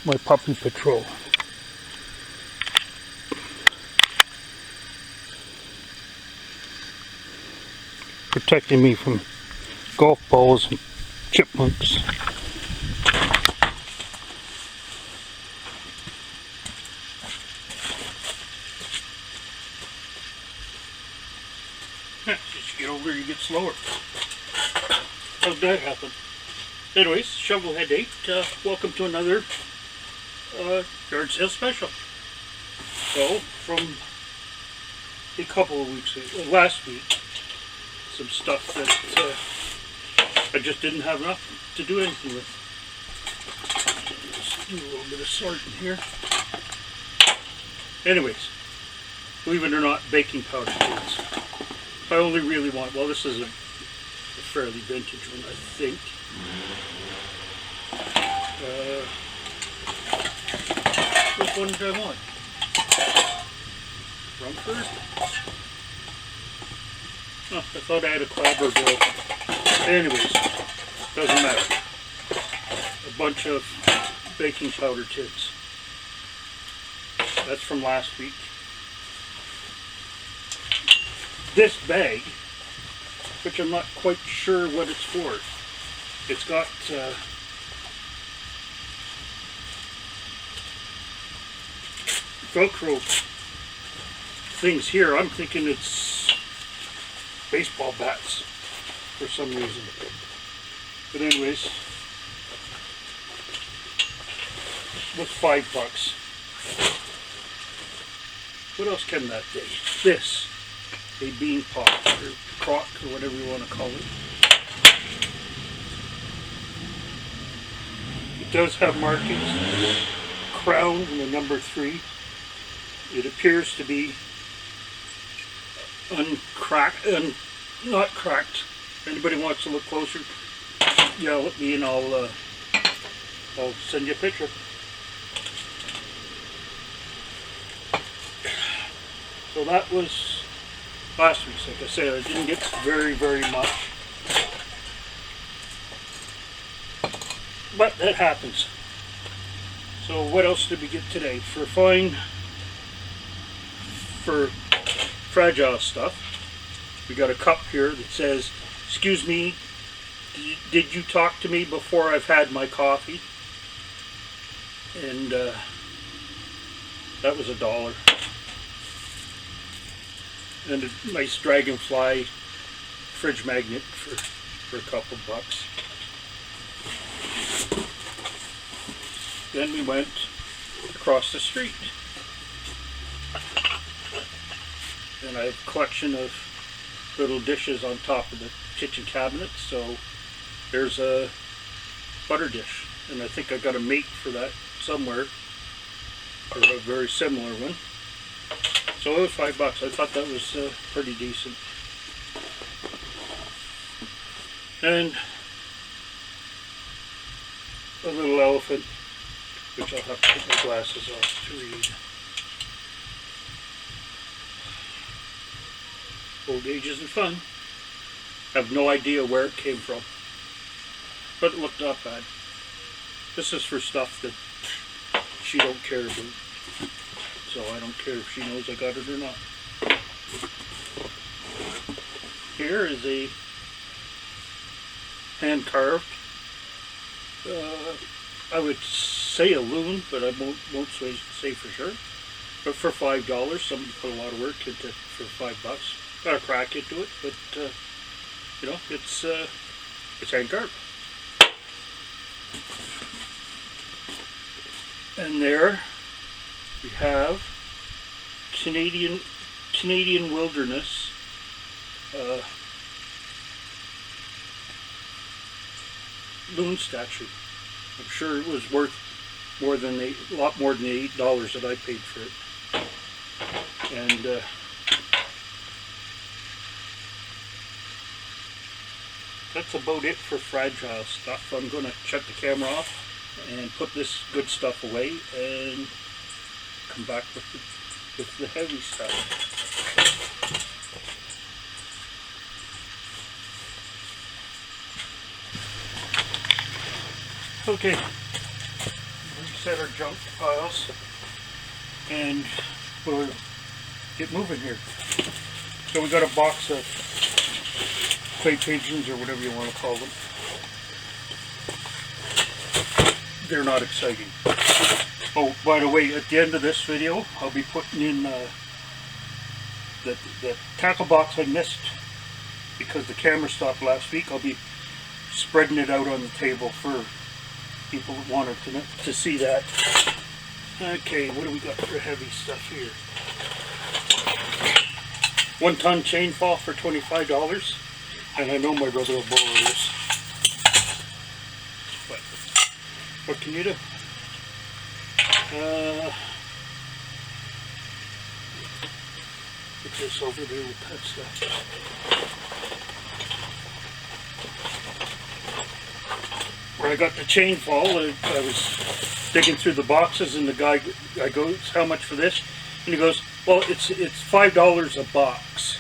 my puppy patrol. Protecting me from golf balls and chipmunks. As you get older, you get slower. How'd that happen? Anyways, Shovelhead 8, welcome to another yard sale special. So, from a couple of weeks ago, last week, some stuff that I just didn't have enough to do anything with. Just do a little bit of sorting here. Anyways, believe it or not, baking powder tins. I only really want, well, this is a fairly vintage one, I think. Which one did I want? Rumford? Oh, I thought I had a Clabber bill. Anyways, doesn't matter. A bunch of baking powder tins. That's from last week. This bag, which I'm not quite sure what it's for. It's got Velcro things here. I'm thinking it's baseball bats for some reason. But anyways, it was $5. What else came that day? This. A bean pot, or crock, or whatever you want to call it. It does have markings, crown and a number 3. It appears to be uncracked, not cracked. If anybody wants to look closer, yell at me and I'll send you a picture. So that was last week's. Like I said, I didn't get very much. But that happens. So what else did we get today? For fragile stuff, we got a cup here that says, "Excuse me, did you talk to me before I've had my coffee?" And that was $1. And a nice dragonfly fridge magnet for a couple bucks. Then we went across the street. And I have a collection of little dishes on top of the kitchen cabinet. So there's a butter dish. And I think I got a mate for that somewhere. Or a very similar one. So it was $5. I thought that was pretty decent. And a little elephant, which I'll have to put my glasses off to read. Old age isn't fun. I have no idea where it came from. But it looked not bad. This is for stuff that she don't care about. So I don't care if she knows I got it or not. Here is a hand-carved, I would say a loon, but I won't say for sure. But for $5, somebody put a lot of work into it for $5. Got a crack into it, but you know, it's hand-carved. And there we have Canadian Wilderness loon statue. I'm sure it was worth a lot more than the $8 that I paid for it. And that's about it for fragile stuff. I'm going to shut the camera off and put this good stuff away and come back with the heavy stuff. Okay, set our junk piles and we'll get moving here. So we got a box of clay pigeons, or whatever you want to call them. They're not exciting. Oh, by the way, at the end of this video, I'll be putting in the tackle box I missed because the camera stopped last week. I'll be spreading it out on the table for people that wanted to see that. Okay, what do we got for heavy stuff here? 1 ton chain fall for $25, and I know my brother will borrow this. But what can you do? Put this over there with that stuff. Where I got the chain fall, I was digging through the boxes, and the guy goes, "How much for this?" And he goes, "Well, it's $5 a box."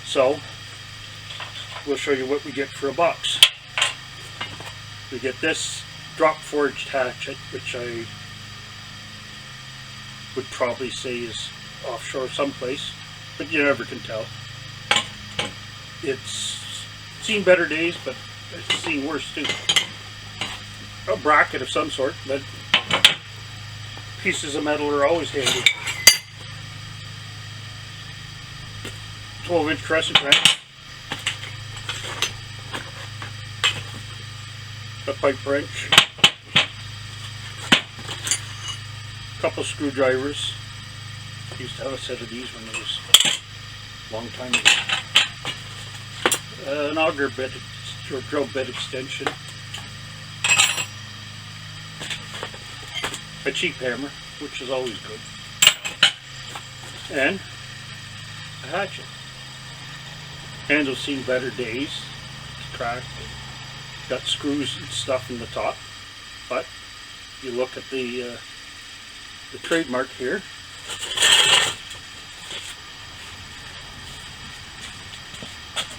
So we'll show you what we get for a box. We get this drop forged hatchet, which I would probably say is offshore someplace, but you never can tell. It's seen better days, but it's seen worse too. A bracket of some sort, but pieces of metal are always handy. 12-inch crescent wrench, a pipe wrench, a couple screwdrivers. Used to have a set of these when it was a long time ago. An auger bit, or drill bit extension. A cheap hammer, which is always good. And a hatchet. Handle's seen better days. It's cracked. Got screws and stuff in the top. But you look at the trademark here.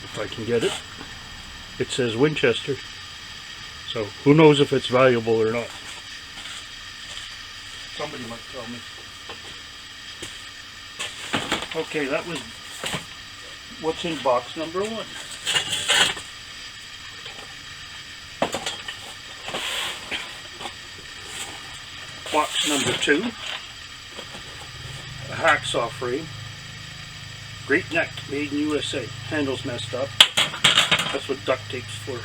If I can get it. It says Winchester. So who knows if it's valuable or not. Somebody might tell me. Okay, that was what's in box number 1. Box number 2. A hacksaw frame. Great neck, made in USA. Handle's messed up. That's what duct tape's for.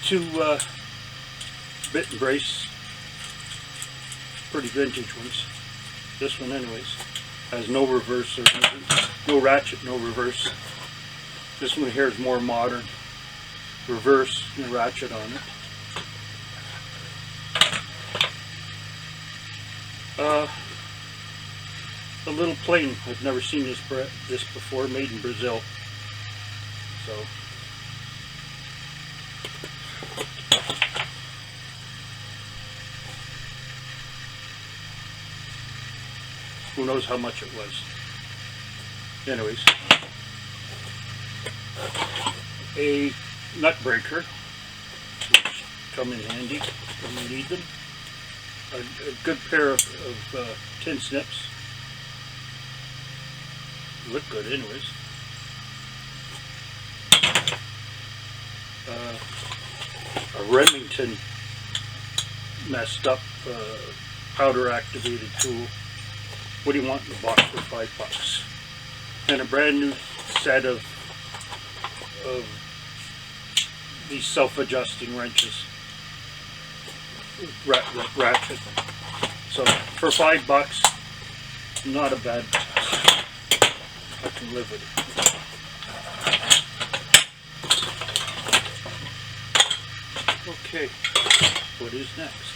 2 bit and brace. Pretty vintage ones. This one anyways. Has no reverse or anything. No ratchet, no reverse. This one here is more modern. Reverse and ratchet on it. A little plane. I've never seen this before. Made in Brazil. So who knows how much it was. Anyways, a nut breaker, which come in handy when you need them. A good pair of tin snips. Look good anyways. A Remington messed up powder activated tool. What do you want in the box for $5? And a brand new set of these self-adjusting wrenches. Ratchet. So for $5, not a bad price. I can live with it. Okay, what is next?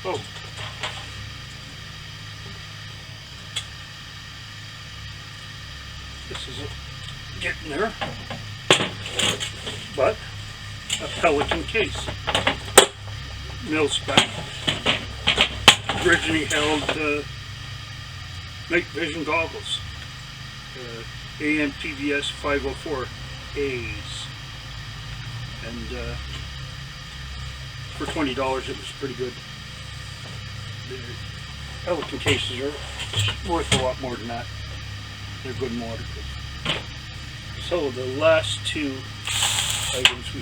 Oh. This is getting there. But a Pelican case. Mil spec. Originally held night vision goggles. AMPVS 504 A's. and for $20 it was pretty good. The Pelican cases are worth a lot more than that. They're good and waterproof. So the last two items we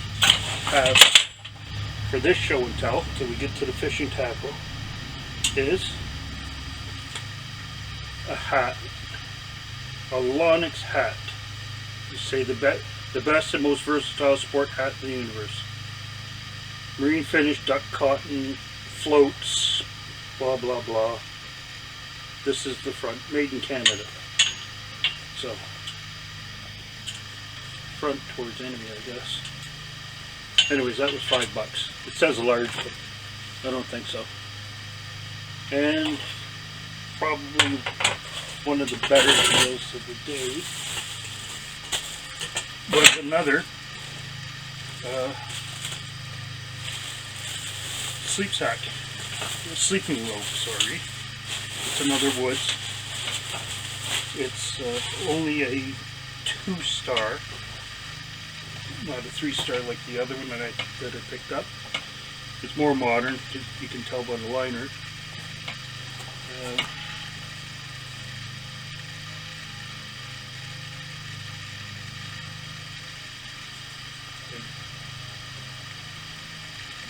have for this show and tell, until we get to the fishing tackle, is a hat, a Lonix hat. You say the best and most versatile sport hat in the universe. Marine finish, duck cotton, floats, blah blah blah. This is the front, made in Canada. So, front towards enemy, I guess. Anyways, that was $5. It says large, but I don't think so. And probably one of the better deals of the day was another sleep sack, sleeping robe, sorry. It's another Woods. It's only a 2-star, not a 3-star like the other one that I picked up. It's more modern, you can tell by the liner. I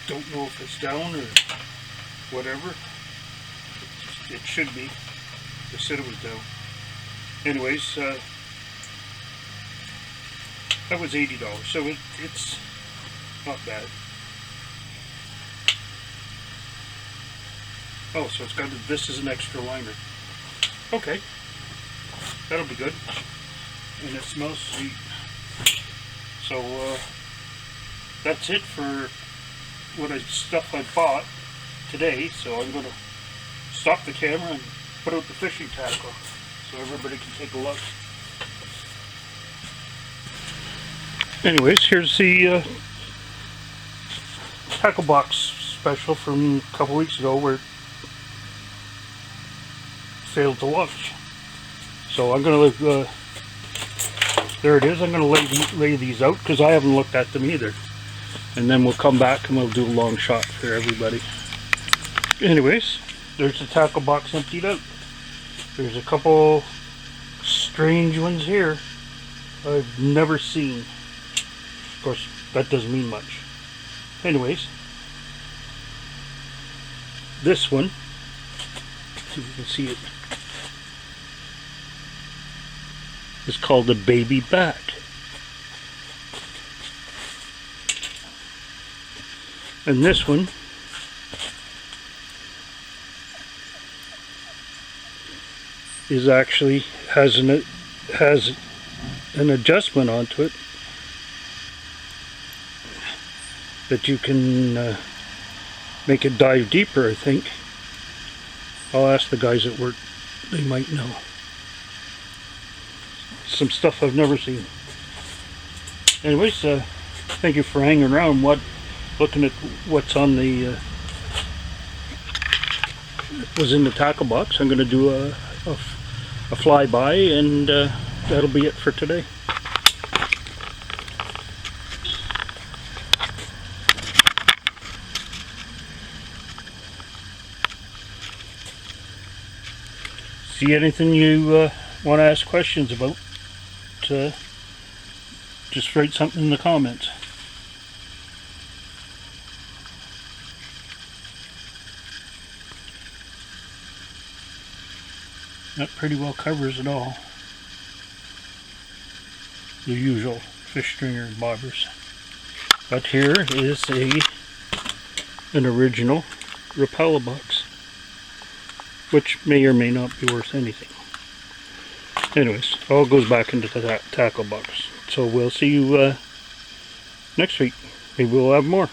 don't know if it's down or whatever. It should be. They said it was down. Anyways, that was $80, so it's not bad. Oh, so it's got this is an extra liner. Okay, that'll be good, and it smells sweet. So that's it for stuff I bought today. So I'm going to stop the camera and put out the fishing tackle so everybody can take a look. Anyways, here's the tackle box special from a couple weeks ago where it failed to launch. So I'm going to there it is. I'm going to lay these out because I haven't looked at them either. And then we'll come back and we'll do a long shot for everybody. Anyways, there's the tackle box emptied out. There's a couple strange ones here I've never seen. Of course, that doesn't mean much. Anyways, this one, see if you can see it, is called a baby bat. And this one is actually has an adjustment onto it that you can make it dive deeper, I think. I'll ask the guys at work, they might know. Some stuff I've never seen. Anyways, thank you for hanging around looking at what's on the was in the tackle box. I'm going to do a flyby, and that'll be it for today. See anything you want to ask questions about, just write something in the comments. That pretty well covers it all. The usual fish stringer and bobbers. But here is an original Rapala box, which may or may not be worth anything. Anyways, all goes back into the tackle box. So we'll see you next week. Maybe we'll have more.